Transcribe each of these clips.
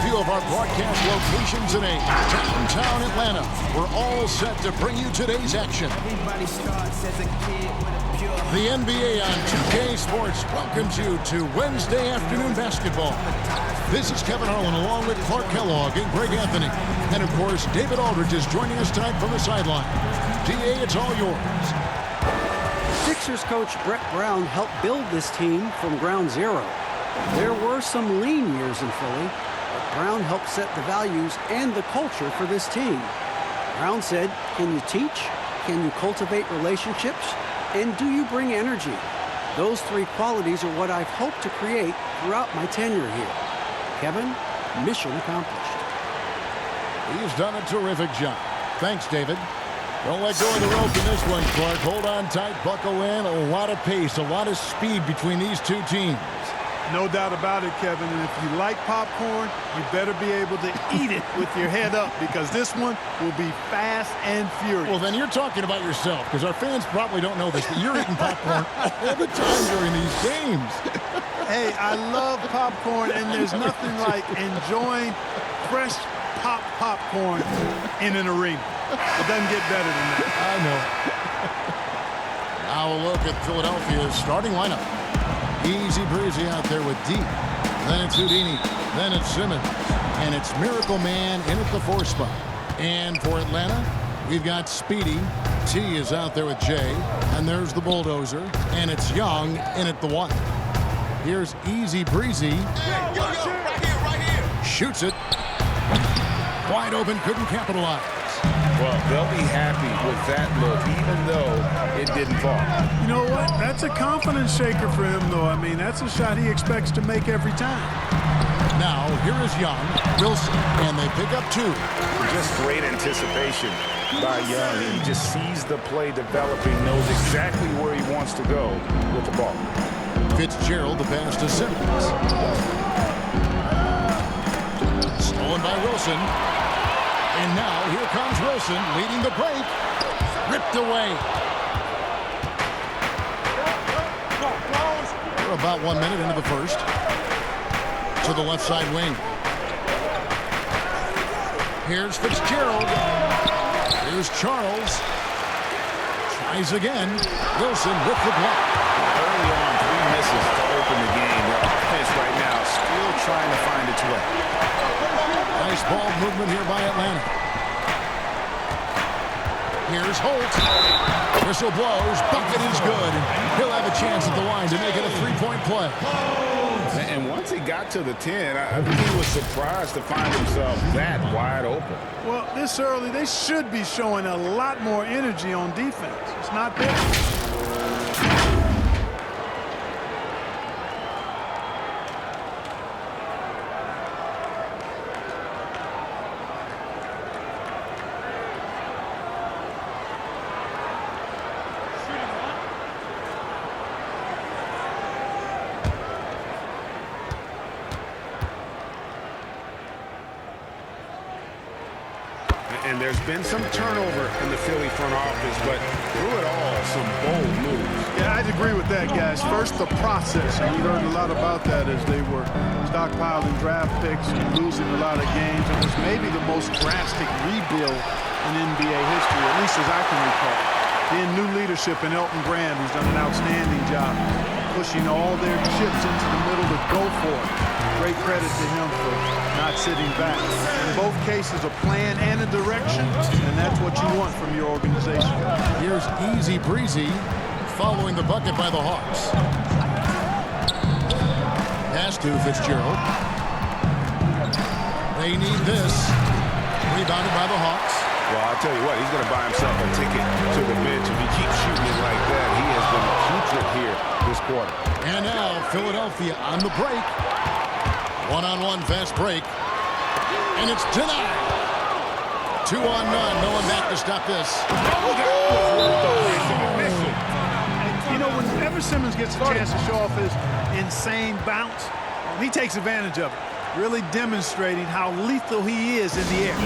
few of our broadcast locations in downtown Atlanta. We're all set to bring you today's action. The NBA on 2K Sports welcomes you to Wednesday afternoon basketball. This is Kevin Harlan along with Clark Kellogg and Greg Anthony. And, of course, David Aldridge is joining us tonight from the sideline. DA, it's all yours. Sixers coach Brett Brown helped build this team from ground zero. There were some lean years in Philly, but Brown helped set the values and the culture for this team. Brown said, can you teach? Can you cultivate relationships? And do you bring energy? Those three qualities are what I've hoped to create throughout my tenure here. Kevin, mission accomplished. He's done a terrific job. Thanks, David. Don't let go of the rope in this one, Clark. Hold on tight, buckle in. A lot of pace, a lot of speed between these two teams. No doubt about it, Kevin. And if you like popcorn, you better be able to eat it with your head up, because this one will be fast and furious. Well, then you're talking about yourself, because our fans probably don't know this, but you're eating popcorn all the time during these games. Hey, I love popcorn, and there's nothing like enjoying fresh popcorn in an arena. It doesn't get better than that. I know. Now a look at Philadelphia's starting lineup. Easy breezy out there with D. Then it's Houdini. Then it's Simmons. And it's Miracle Man in at the 4 spot. And for Atlanta, we've got Speedy. T is out there with J. And there's the Bulldozer. And it's Young in at the 1. Here's Easy Breezy. Right here. Shoots it. Wide open, couldn't capitalize. Well, they'll be happy with that look, even though it didn't fall. You know what? That's a confidence shaker for him, though. I mean, that's a shot he expects to make every time. Now, here is Young, Wilson, and they pick up 2. Just great anticipation by Young. He just sees the play developing, knows exactly where he wants to go with the ball. Fitzgerald, the pass to Simmons. Stolen by Wilson. And now here comes Wilson leading the break. Ripped away. We're about 1 minute into the first. To the left side wing. Here's Fitzgerald. Here's Charles. Tries again. Wilson with the block. Early on, 3 misses to open the game. The offense right now still trying to find its way. Nice ball movement here by Atlanta. Here's Holt. Whistle blows. Bucket is good. He'll have a chance at the line to make it a 3-point play. And once he got to the 10, I think he was surprised to find himself that wide open. Well, this early, they should be showing a lot more energy on defense. It's not there. And there's been some turnover in the Philly front office, but through it all, some bold moves. Yeah, I'd agree with that, guys. First, the process. And we learned a lot about that as they were stockpiling draft picks and losing a lot of games. It was maybe the most drastic rebuild in NBA history, at least as I can recall. Then new leadership in Elton Brand, who's done an outstanding job pushing all their chips into the middle to go for it. Great credit to him for not sitting back. In both cases, a plan and a direction, and that's what you want from your organization. Here's Easy Breezy following the bucket by the Hawks. Pass to Fitzgerald. They need this. Rebounded by the Hawks. Well, I'll tell you what, he's going to buy himself a ticket to the bench. If he keeps shooting it like that, he has been putrid here this quarter. And now Philadelphia on the break. One-on-one fast break. And it's denied. 2 on none. No one back to stop this. And, you know, whenever Simmons gets a chance to show off his insane bounce, he takes advantage of it, really demonstrating how lethal he is in the air.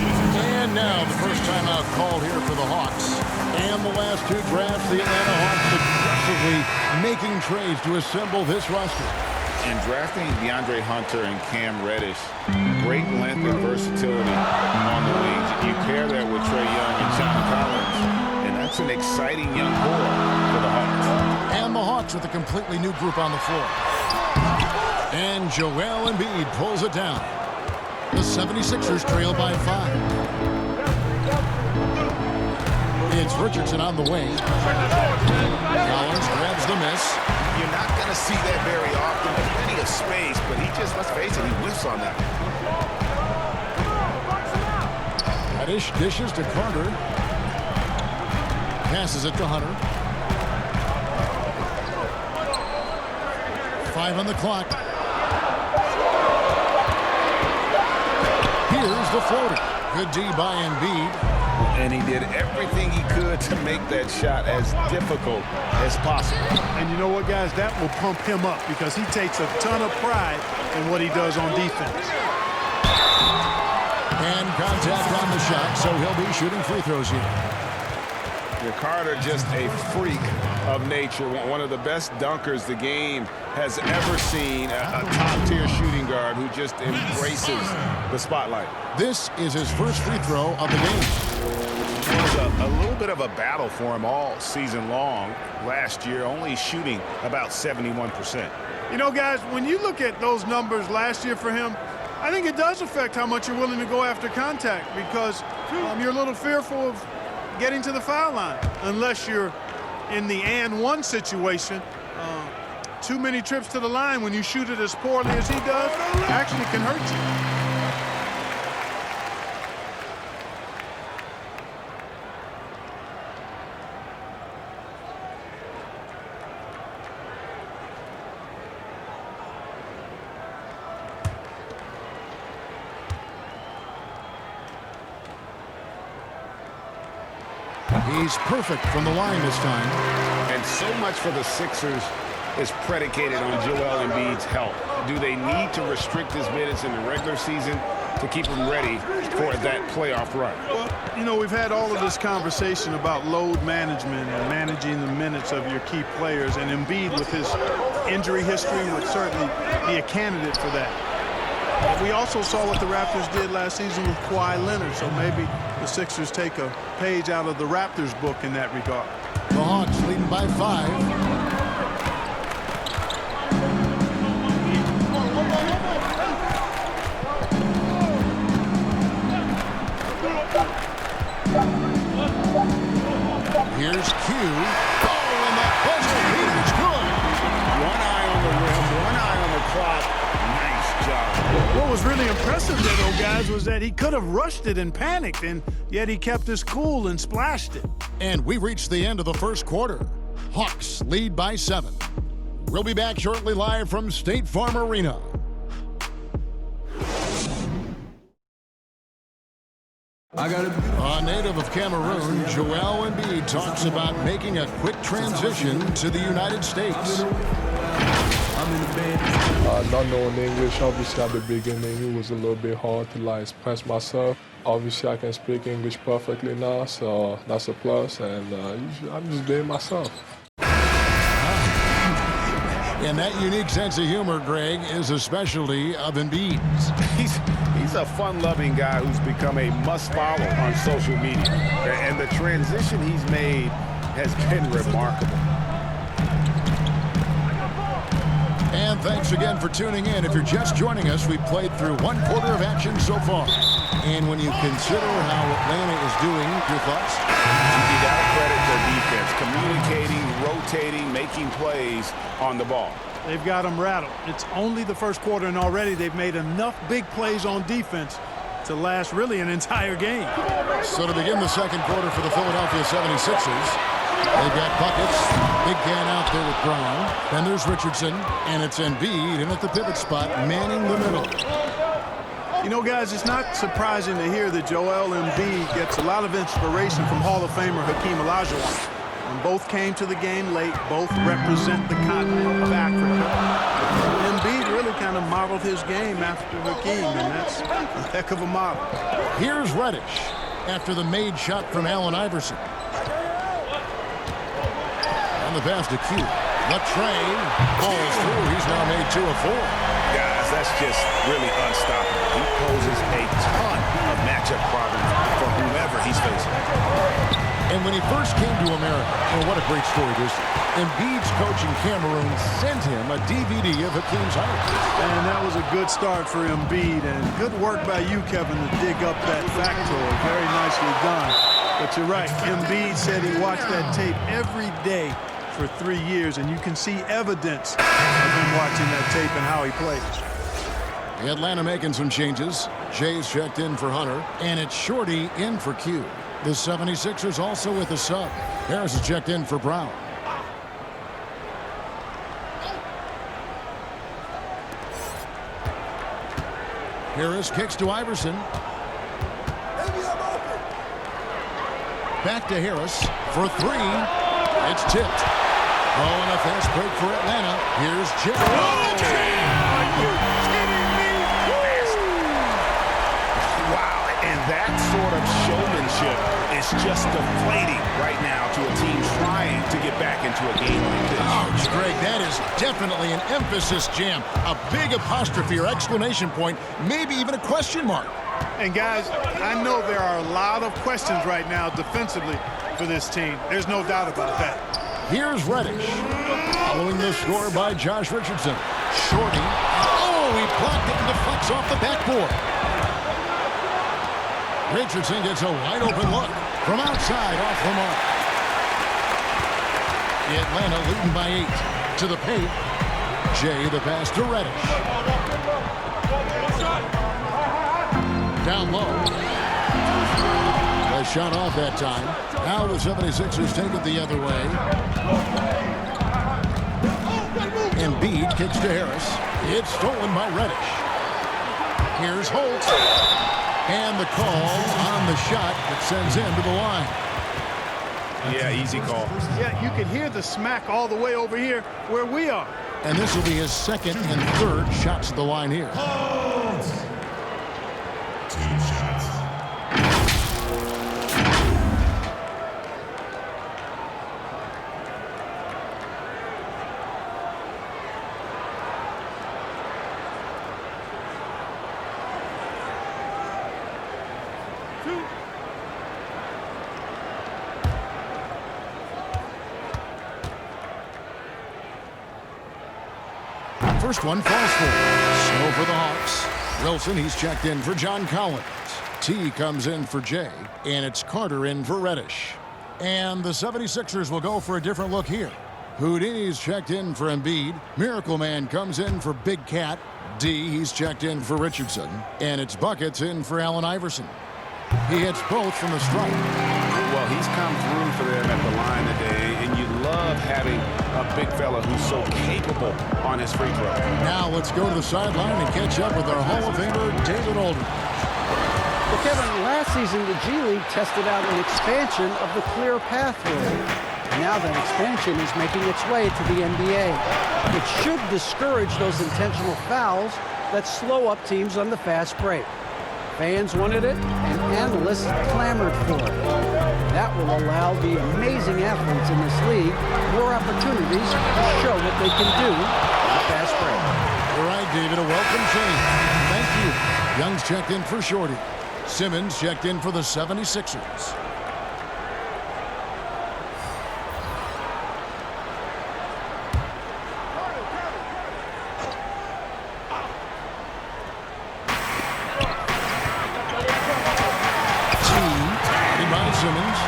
And now the first timeout called here for the Hawks. And the last 2 drafts, the Atlanta Hawks aggressively making trades to assemble this roster. And drafting DeAndre Hunter and Cam Reddish great length and versatility on the wings. You pair that with Trae Young and John Collins, and that's an exciting young core for the Hawks. And the Hawks with a completely new group on the floor. And Joel Embiid pulls it down. The 76ers trail by 5. It's Richardson on the wing. Collins grabs the miss. You're not going to see that very often. Plenty of space, but he just, let's face it, he whiffs on that. Reddish dishes to Carter. Passes it to Hunter. 5 on the clock. Here's the floater. Good D by Embiid. And he did everything he could to make that shot as difficult as possible. And you know what, guys? That will pump him up because he takes a ton of pride in what he does on defense. And contact on the shot, so he'll be shooting free throws here. Carter, just a freak of nature, one of the best dunkers the game has ever seen, a top-tier shooting guard who just embraces the spotlight. This is his first free throw of the game. It was a little bit of a battle for him all season long. Last year, only shooting about 71%. You know, guys, when you look at those numbers last year for him, I think it does affect how much you're willing to go after contact because you're a little fearful of getting to the foul line unless you're in the and one situation. Too many trips to the line when you shoot it as poorly as he does actually can hurt you. He's perfect from the line this time. And so much for the Sixers is predicated on Joel Embiid's health. Do they need to restrict his minutes in the regular season to keep him ready for that playoff run? Well, you know, we've had all of this conversation about load management and managing the minutes of your key players, and Embiid with his injury history would certainly be a candidate for that. But we also saw what the Raptors did last season with Kawhi Leonard, so maybe the Sixers take a page out of the Raptors book in that regard. The Hawks leading by 5. Here's Q. Oh, and that buzzer beater's good. One eye on the rim, one eye on the clock. Nice job. What was really impressive there, though, guys, was that he could have rushed it and panicked, and yet he kept his cool and splashed it. And we reached the end of the first quarter. Hawks lead by 7. We'll be back shortly live from State Farm Arena. A native of Cameroon, Joel Embiid talks about making a quick transition to the United States. Not knowing English, obviously at the beginning it was a little bit hard to express myself. Obviously I can speak English perfectly now, so that's a plus, and I'm just being myself. And that unique sense of humor, Greg, is a specialty of Embiid's. He's a fun-loving guy who's become a must-follow on social media. And the transition he's made has been remarkable. And thanks again for tuning in. If you're just joining us, we played through one quarter of action so far. And when you consider how Atlanta is doing, your thoughts? You got to credit their defense, communicating, rotating, making plays on the ball. They've got them rattled. It's only the first quarter, and already they've made enough big plays on defense to last really an entire game. So to begin the second quarter for the Philadelphia 76ers, they've got buckets. Big can out there with Brown. Then there's Richardson, and it's Embiid in at the pivot spot, manning the middle. You know, guys, it's not surprising to hear that Joel Embiid gets a lot of inspiration from Hall of Famer Hakeem Olajuwon. And both came to the game late. Both represent the continent of Africa. Embiid really kind of modeled his game after Hakeem, and that's a heck of a model. Here's Reddish after the made shot from Allen Iverson. On the pass to Q. Trae falls through. He's now made 2 of 4. Guys, that's just really unstoppable. He poses poses a ton of matchup problems for whoever he's facing. And when he first came to America, oh, what a great story this is. Embiid's coach in Cameroon sent him a DVD of Hakeem's highlights. And that was a good start for Embiid, and good work by you, Kevin, to dig up that factoid. Very nicely done. But you're right, Embiid said he watched that tape every day for 3 years, and you can see evidence of him watching that tape and how he plays. Atlanta making some changes. Jay's checked in for Hunter, and it's Shorty in for Q. The 76ers also with a sub. Harris is checked in for Brown. Harris kicks to Iverson. Back to Harris for three. It's tipped. Oh, and a fast break for Atlanta. Here's Chip. Are you kidding me? Wow, and that sort of showmanship is just deflating right now to a team trying to get back into a game like this. Ouch, Greg, that is definitely an emphasis jam. A big apostrophe or exclamation point, maybe even a question mark. And guys, I know there are a lot of questions right now defensively for this team. There's no doubt about that. Here's Reddish. Following the score by Josh Richardson. Shorty. Oh, he blocked it and deflects off the backboard. Richardson gets a wide open look from outside off the mark. Atlanta leading by 8 to the paint. Jay the pass to Reddish. Down low. A shot off that time. Now the 76ers take it the other way. Embiid kicks to Harris. It's stolen by Reddish. Here's Holt. And the call on the shot that sends him to the line. Yeah, easy call. Yeah, you can hear the smack all the way over here where we are. And this will be his second and third shots at the line here. 2 shots. First one falls for. Snow for the Hawks. Wilson, he's checked in for John Collins. T comes in for Jay, and it's Carter in for Reddish. And the 76ers will go for a different look here. Houdini's checked in for Embiid. Miracle Man comes in for Big Cat. D, he's checked in for Richardson. And it's Buckets in for Allen Iverson. He hits both from the stripe. Well, he's come through for them at the line today, and you love having a big fella who's so capable on his free throw. Now let's go to the sideline and catch up with our Hall of Famer, David Aldridge. Well, Kevin, last season the G League tested out an expansion of the clear pathway. Now that expansion is making its way to the NBA. It should discourage those intentional fouls that slow up teams on the fast break. Fans wanted it, and analysts clamored for it. That will allow the amazing athletes in this league more opportunities to show what they can do on the fast break. All right, David, a welcome change. Thank you. Young's checked in for Shorty. Simmons checked in for the 76ers. Simmons.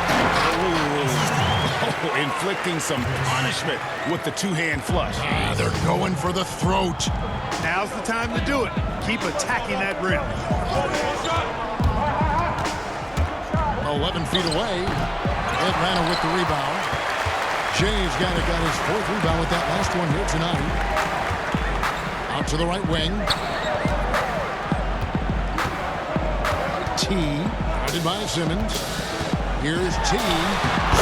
Oh, inflicting some punishment with the two-hand flush. They're going for the throat. Now's the time to do it. Keep attacking that rim. 11 feet away. Atlanta with the rebound. Jay's got his 4th rebound with that last one here tonight. Out to the right wing. T, guarded by Simmons. Here's T.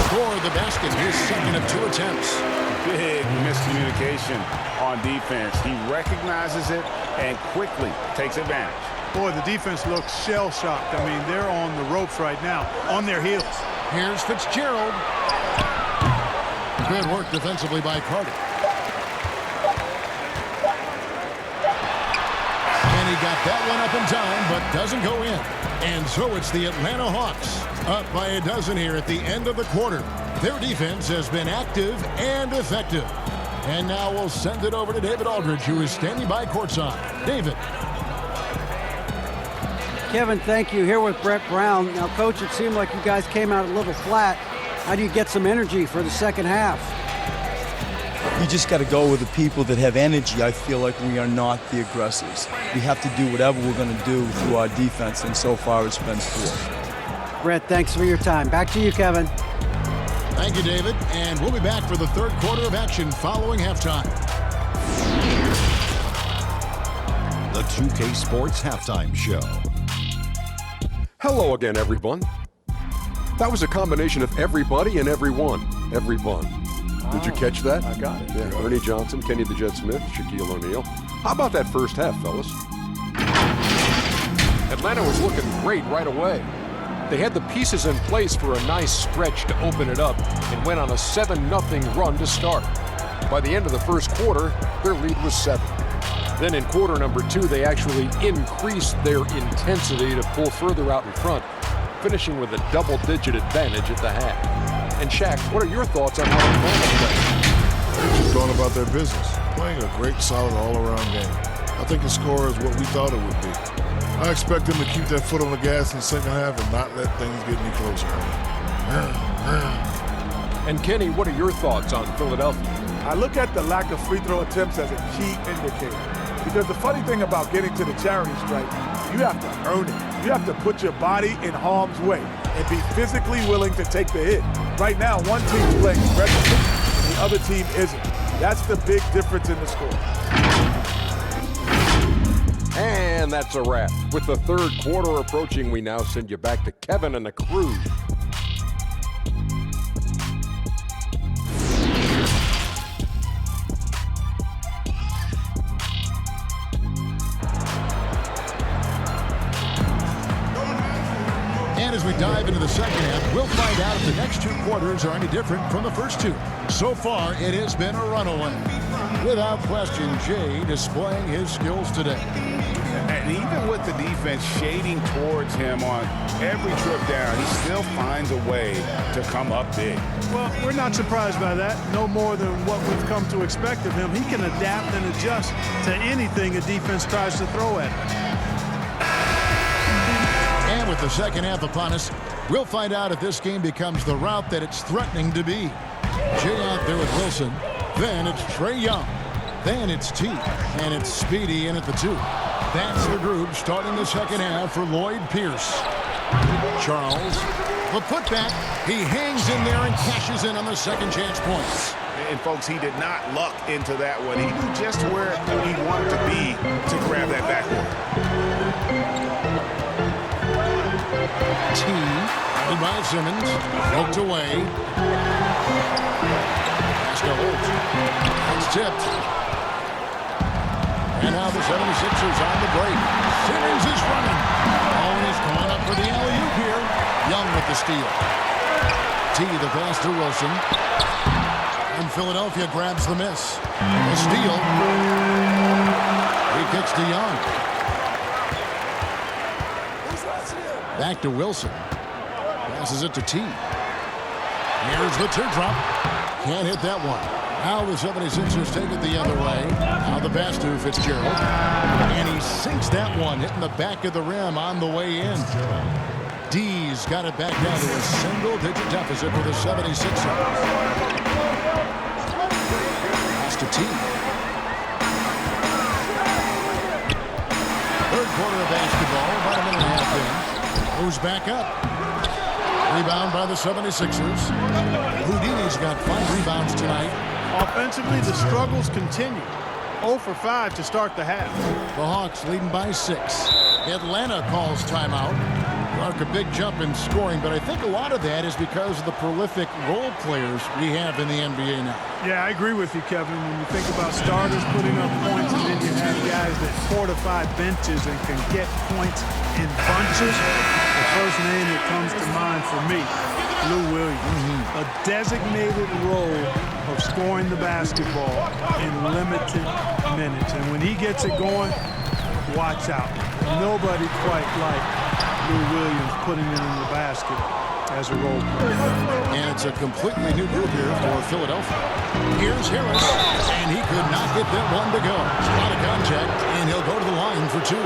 Score the basket. His second of 2 attempts. Big miscommunication on defense. He recognizes it and quickly takes advantage. Boy, the defense looks shell-shocked. I mean, they're on the ropes right now, on their heels. Here's Fitzgerald. Good work defensively by Carter. And he he got that one up in time, but doesn't go in. And so it's the Atlanta Hawks up by a dozen here at the end of the quarter. Their defense has been active and effective. And now we'll send it over to David Aldridge, who is standing by courtside. David. Kevin, thank you. Here with Brett Brown. Now, Coach, it seemed like you guys came out a little flat. How do you get some energy for the second half? You just got to go with the people that have energy. I feel like we are not the aggressors. We have to do whatever we're going to do through our defense, and so far it's been poor. Brett, thanks for your time. Back to you, Kevin. Thank you, David. And we'll be back for the third quarter of action following halftime. The 2K Sports Halftime Show. Hello again, everyone. That was a combination of everybody and everyone. Everyone. Did you catch that? I got it. Yeah, Ernie Johnson, Kenny the Jet Smith, Shaquille O'Neal. How about that first half, fellas? Atlanta was looking great right away. They had the pieces in place for a nice stretch to open it up and went on a 7-0 run to start. By the end of the first quarter, their lead was 7. Then in quarter number 2, they actually increased their intensity to pull further out in front, finishing with a double-digit advantage at the half. And Shaq, what are your thoughts on how Atlanta played? They're just going about their business, playing a great, solid, all-around game. I think the score is what we thought it would be. I expect them to keep their foot on the gas in the second half and not let things get any closer. And Kenny, what are your thoughts on Philadelphia? I look at the lack of free throw attempts as a key indicator. Because the funny thing about getting to the charity stripe, you have to earn it. You have to put your body in harm's way and be physically willing to take the hit. Right now, one team's playing aggressively, and the other team isn't. That's the big difference in the score. And that's a wrap. With the third quarter approaching, we now send you back to Kevin and the crew. And as we dive into the second half, we'll find out if the next 2 quarters are any different from the first 2. So far, it has been a runaway. Without question, Jay displaying his skills today. And even with the defense shading towards him on every trip down, he still finds a way to come up big. Well, we're not surprised by that. No more than what we've come to expect of him. He can adapt and adjust to anything a defense tries to throw at him. And with the second half upon us, we'll find out if this game becomes the route that it's threatening to be. Jay out there with Wilson. Then it's Trae Young. Then it's T. And it's Speedy in at the 2. That's the group starting the second half for Lloyd Pierce. Charles, the putback. He hangs in there and cashes in on the second chance points. And folks, he did not luck into that one. He knew just where he wanted to be to grab that backboard. T, added by Simmons, poked away. Pass to Holt. It's tipped. And now the 76ers on the break. Simmons is running. Oh, he's going up for the alley-oop here. Young with the steal. T, the pass to Wilson. And Philadelphia grabs the miss. The steal. He kicks to Young. Back to Wilson. Passes it to T. Here's the teardrop. Can't hit that one. Now the 76ers take it the other way. Now the pass to Fitzgerald. And he sinks that one, hitting the back of the rim on the way in. D's got it back down to a single-digit deficit for the 76ers. Pass to T. Third quarter of basketball, about a minute and a half in. Moves back up. Rebound by the 76ers. Houdini's got 5 rebounds tonight. Offensively, the struggles continue. 0 for 5 to start the half. The Hawks leading by 6. Atlanta calls timeout. Mark a big jump in scoring, but I think a lot of that is because of the prolific role players we have in the NBA now. Yeah, I agree with you, Kevin. When you think about starters putting up points and then you have guys that fortify benches and can get points in bunches, the first name that comes to mind for me, Lou Williams. A designated role of scoring the basketball in limited minutes. And when he gets it going, watch out. Nobody quite like Lou Williams putting it in the basket as a role player. And it's a completely new group here for Philadelphia. Here's Harris, and he could not get that one to go. Out of contact, and he'll go to the line for two.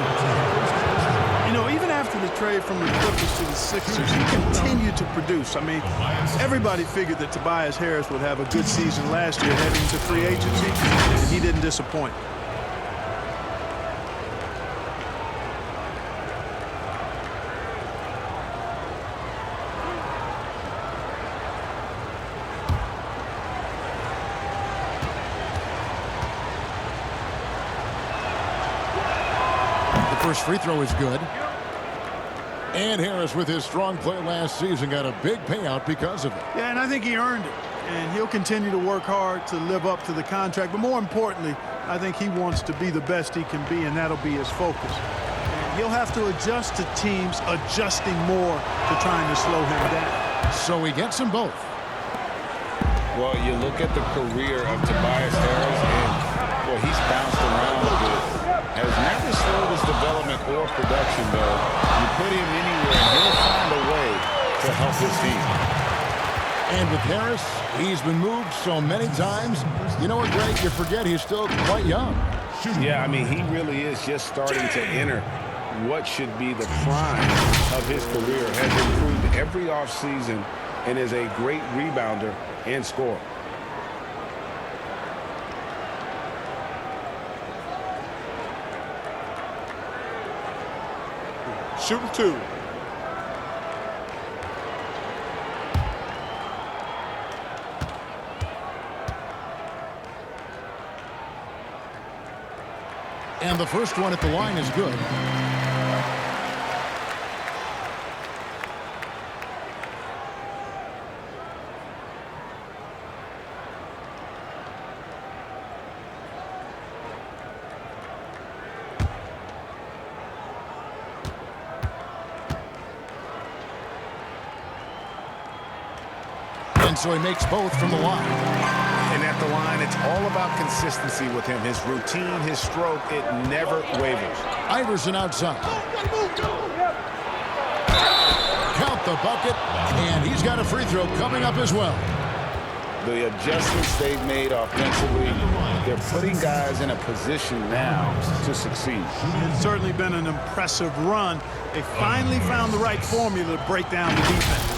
You know, even after the trade from the Clippers to the Sixers, he continued to produce. I mean, everybody figured that Tobias Harris would have a good season last year heading to free agency, and he didn't disappoint. First free throw is good. And Harris, with his strong play last season, got a big payout because of it. Yeah, and I think he earned it. And he'll continue to work hard to live up to the contract. But more importantly, I think he wants to be the best he can be, and that'll be his focus. And he'll have to adjust to teams adjusting more to trying to slow him down. So he gets them both. Well, you look at the career of Tobias Harris, and well, he's bounced around a bit. Has never slowed his development or production, though. You put him anywhere, and he'll find a way to help his team. And with Harris, he's been moved so many times. You know what, Greg? You forget he's still quite young. Yeah, I mean, he really is just starting to enter what should be the prime of his career. Has improved every offseason and is a great rebounder and scorer. Shooting two. And the first one at the line is good. So he makes both from the line. And at the line, it's all about consistency with him. His routine, his stroke, it never wavers. Iverson outside. Count the bucket, and he's got a free throw coming up as well. The adjustments they've made offensively, they're putting guys in a position now to succeed. It's certainly been an impressive run. They finally found the right formula to break down the defense.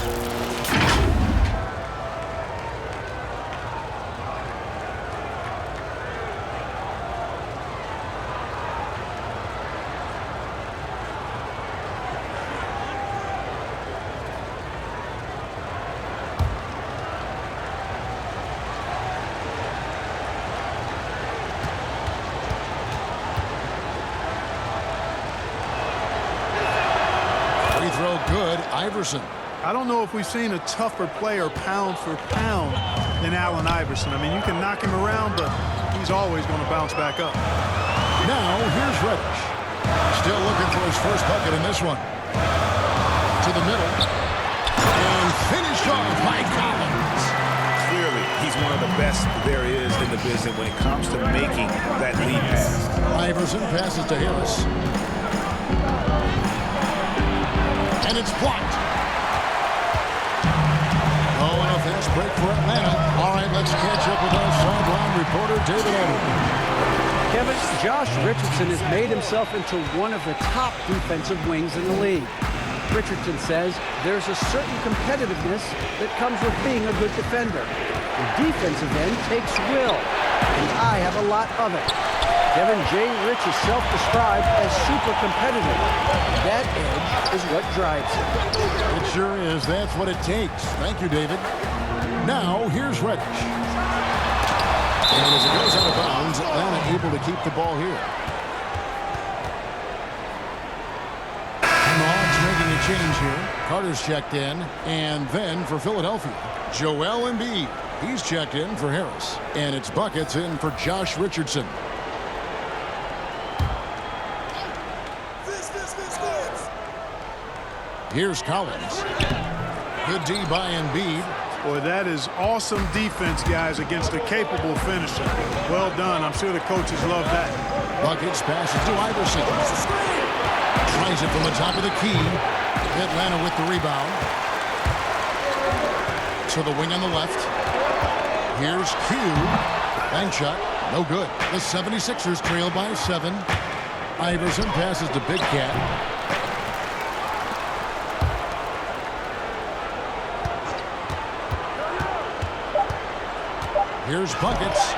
Good, Iverson. I don't know if we've seen a tougher player pound for pound than Allen Iverson. I mean, you can knock him around, but he's always going to bounce back up. Now, here's Reddish. Still looking for his first bucket in this one. To the middle. And finished off by Collins. Clearly, he's one of the best there is in the business when it comes to making that lead pass. Iverson passes to Harris. And it's blocked. Oh, and a fast break for Atlanta. All right, let's catch up with our sideline reporter, David Edwards. Kevin, Josh Richardson has made himself into one of the top defensive wings in the league. Richardson says there's a certain competitiveness that comes with being a good defender. The defensive end takes will, and I have a lot of it. Kevin, J. Rich is self-described as super competitive. That edge is what drives him. It sure is. That's what it takes. Thank you, David. Now, here's Reddish. And as it goes out of bounds, Atlanta able to keep the ball here. And the Hawks making a change here. Carter's checked in. And then for Philadelphia, Joel Embiid. He's checked in for Harris. And it's buckets in for Josh Richardson. Here's Collins. Good D by Embiid. Boy, that is awesome defense, guys, against a capable finisher. Well done. I'm sure the coaches love that. Buckets passes to Iverson. Tries it from the top of the key. Atlanta with the rebound. To the wing on the left. Here's Q. Bank shot. No good. The 76ers trail by 7. Iverson passes to Big Cat. Here's buckets.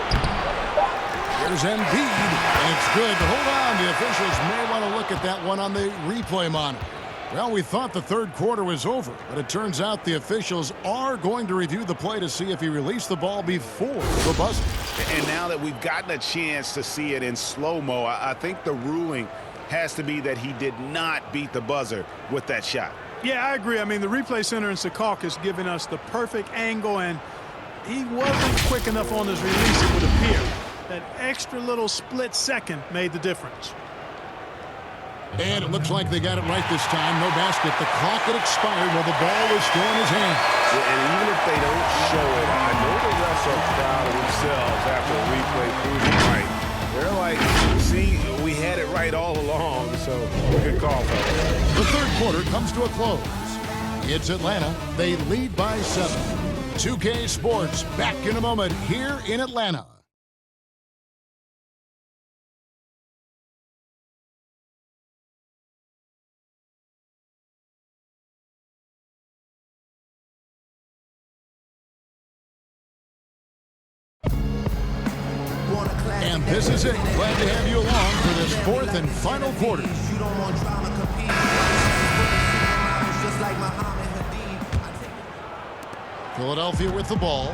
Here's Embiid, and it's good. Hold on, the officials may want to look at that one on the replay monitor. Well, we thought the third quarter was over, but it turns out the officials are going to review the play to see if he released the ball before the buzzer. And now that we've gotten a chance to see it in slow-mo, I think the ruling has to be that he did not beat the buzzer with that shot. Yeah, I agree. I mean, the replay center in Secaucus giving us the perfect angle, and he wasn't quick enough on his release, it would appear. That extra little split second made the difference. And it looks like they got it right this time. No basket. The clock had expired while the ball was still in his hand. And even if they don't show it, I know the refs are proud of themselves after a replay proves it right. They're like, see, we had it right all along, so good call, fellas. The third quarter comes to a close. It's Atlanta. They lead by 7. 2K Sports back in a moment here in Atlanta. And this is it. Glad to have you along for this fourth and final quarter. Philadelphia with the ball.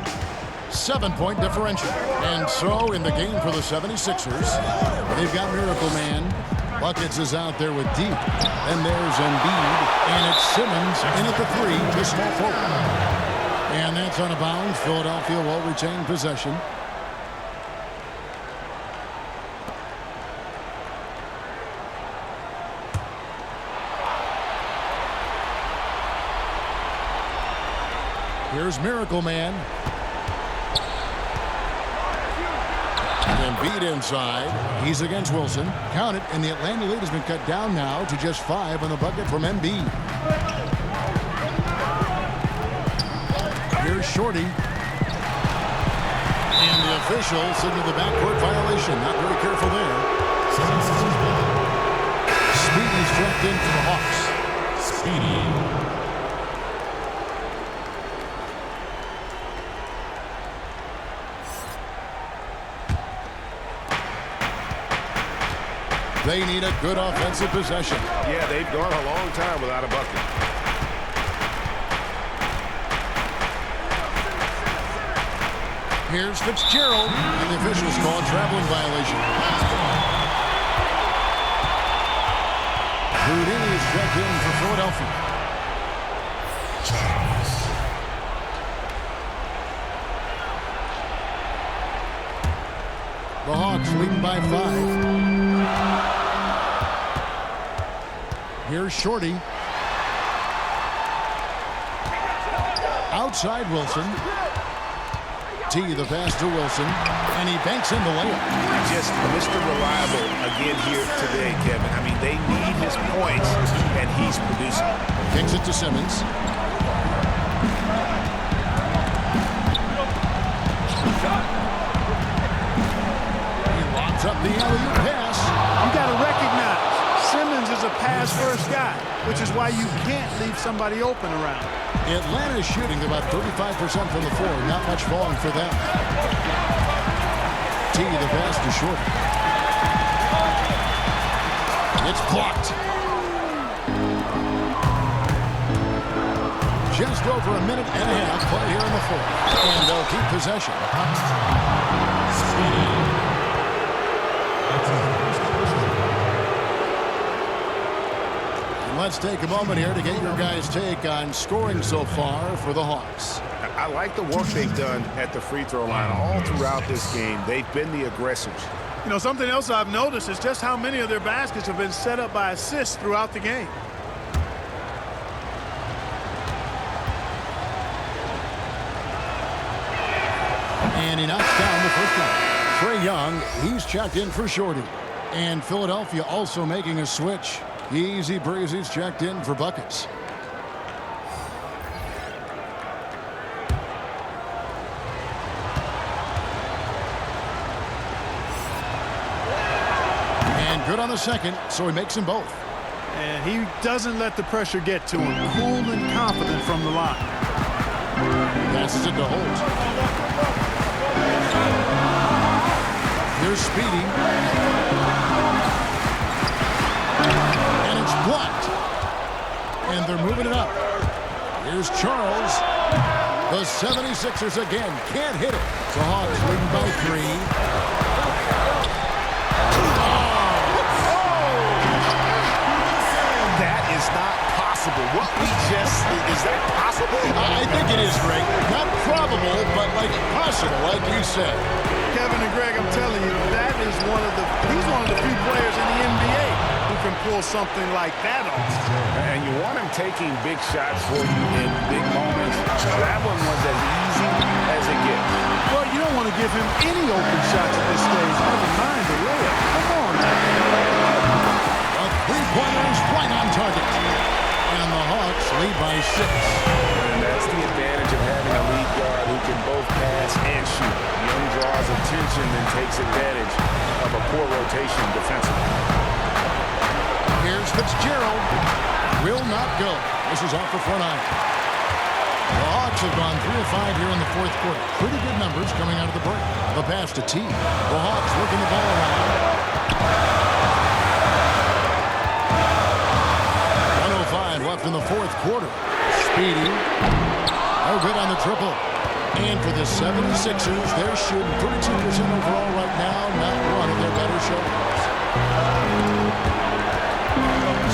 7-point differential. And so in the game for the 76ers, they've got Miracle Man. Buckets is out there with deep. And there's Embiid. And it's Simmons in at the 3 to small forward. And that's out of bounds. Philadelphia will retain possession. Here's Miracle Man. Embiid inside. He's against Wilson. Count it, and the Atlanta lead has been cut down now to just 5 on the bucket from Embiid. Here's Shorty. And the official signaled the backcourt violation. Not very careful there. Speedy struck in for the Hawks. Speedy. They need a good offensive possession. Yeah, they've gone a long time without a bucket. Here's Fitzgerald. And the officials call a traveling violation. Houdini is checked in for Philadelphia. The Hawks leading by 5. Here's Shorty. Outside Wilson. T, the pass to Wilson. And he banks in the layup. Just Mr. Reliable again here today, Kevin. I mean, they need his points, and he's producing. Kicks it to Simmons. He locks up the alley-oop pass. You got to recognize Simmons is a pass-first guy, which is why you can't leave somebody open around. Atlanta is shooting about 35% from the floor. Not much falling for them. T, the pass to Short. It's blocked. Just over a minute and a half play here in the fourth. And they'll keep possession. Let's take a moment here to get your guys' take on scoring so far for the Hawks. I like the work they've done at the free throw line all throughout this game. They've been the aggressors. You know, something else I've noticed is just how many of their baskets have been set up by assists throughout the game. And he knocks down the first one. Trae Young, he's checked in for Shorty. And Philadelphia also making a switch. Easy Breezy's checked in for buckets. And good on the second, so he makes them both. And he doesn't let the pressure get to him. Cool and confident from the line. Passes it to Holt. Here's Speedy. And it's blocked. And they're moving it up. Here's Charles. The 76ers again can't hit it. The Hawks leading by 3. That is not possible. What we just, is that possible? I think it is, Greg. Not probable, but like possible, like you said. Kevin and Greg, I'm telling you, that is he's one of the few players in the NBA who can pull something like that off. And you want him taking big shots for you in big moments. That one was as easy as it gets. Well, you don't want to give him any open shots at this stage. Never mind the layup. Come on now. A three-pointer is right on target. And the Hawks lead by 6. And that's the advantage of having a lead guard who can both pass and shoot. Young draws attention and takes advantage of a poor rotation defensively. Here's Fitzgerald. Will not go. This is off the front iron. The Hawks have gone 3 of 5 here in the fourth quarter. Pretty good numbers coming out of the break. The pass to T. The Hawks working the ball around. 1:05 left in the fourth quarter. Speedy. No good on the triple. And for the 76ers, they're shooting 32% overall right now. Not one of their better showings.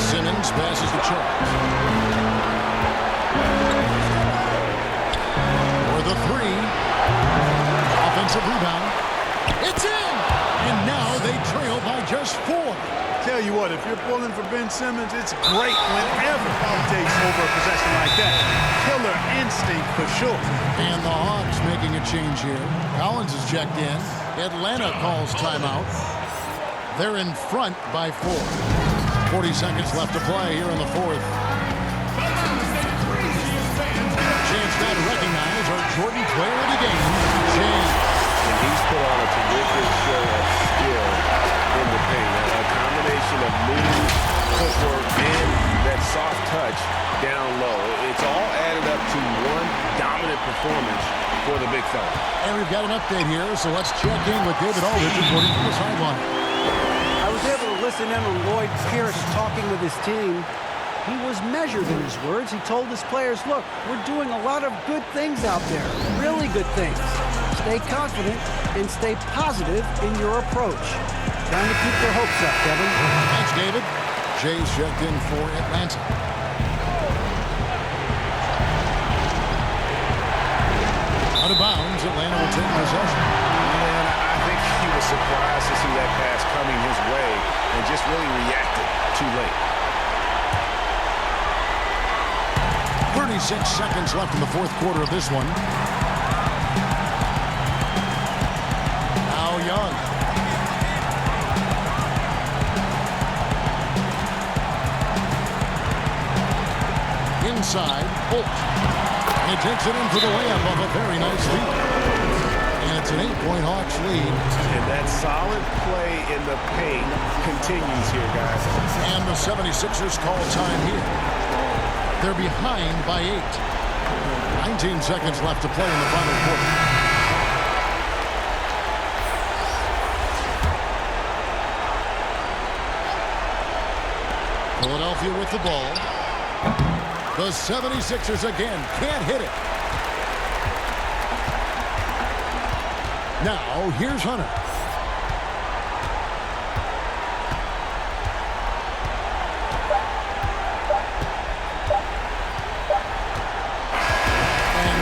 Simmons passes the Charles. For the 3. Offensive rebound. It's in! And now they trail by just 4. Tell you what, if you're pulling for Ben Simmons, it's great whenever he takes over a possession like that. Killer instinct for sure. And the Hawks making a change here. Collins is checked in. Atlanta calls timeout. They're in front by 4. 40 seconds left to play here in the fourth. Chainz got to recognize our Jordan player of the game, Chainz. And he's put on a terrific show of skill in the paint. A combination of move, footwork, and that soft touch down low. It's all added up to one dominant performance for the big fella. And we've got an update here, so let's check in with David Aldridge reporting from the sideline. I was able to listen in on Lloyd Pierce talking with his team. He was measured in his words. He told his players, look, we're doing a lot of good things out there, really good things. Stay confident and stay positive in your approach. Trying to keep their hopes up, Kevin. Thanks, David. Jay's checked in for Atlanta. Out of bounds, Atlanta will take possession. And I think he was surprised to see that pass coming his way and just really reacted too late. 36 seconds left in the fourth quarter of this one. Now Young. Inside, Holt. And he takes it in for the layup off a very nice lead. And it's an 8-point Hawks lead. And that solid play in the paint continues here, guys. And the 76ers call time here. They're behind by 8. 19 seconds left to play in the final quarter. Philadelphia with the ball. The 76ers again can't hit it. Now, here's Hunter.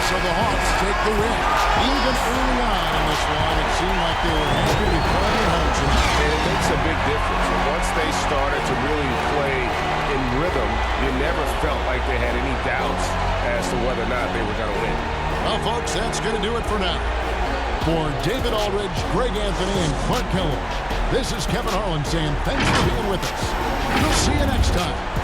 So the Hawks take the win. Even early on in this one, it seemed like they were happy to be playing at home tonight. And it makes a big difference. And once they started to really play in rhythm, you never felt like they had any doubts as to whether or not they were going to win. Well, folks, that's going to do it for now. For David Aldridge, Greg Anthony, and Clark Kellogg, this is Kevin Harlan saying thanks for being with us. We'll see you next time.